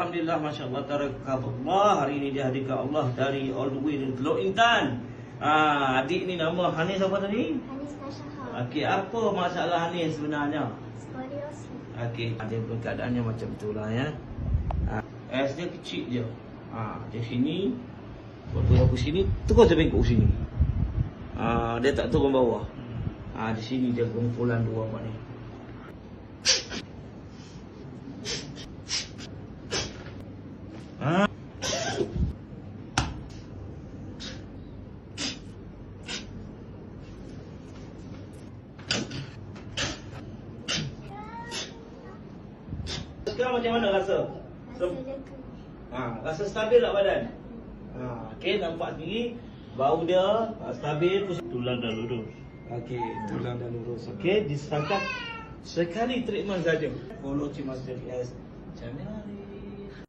Alhamdulillah, Masya Allah, Tabarakallah. Hari ini dihadirkan Allah dari all the way dari Teluk Intan. Adik ni nama Hanis apa tadi? Hanis Tashaha. Okey, apa masalah Hanis sebenarnya? Skoliosis. Okey, dia pun keadaannya macam itulah ya. S dia kecil je. Di sini, waktu aku sini, terus dia bengkok sini. Dia tak turun bawah. Di sini dia kumpulan dua apa ni. Sekarang macam mana rasa? Rasa stabil tak badan? Okey, nampak sendiri bau dia stabil, tulang dah lurus. Okey, tulang dah lurus. Okey, disetakat sekali treatment saja. Follow Cik Master S. Channel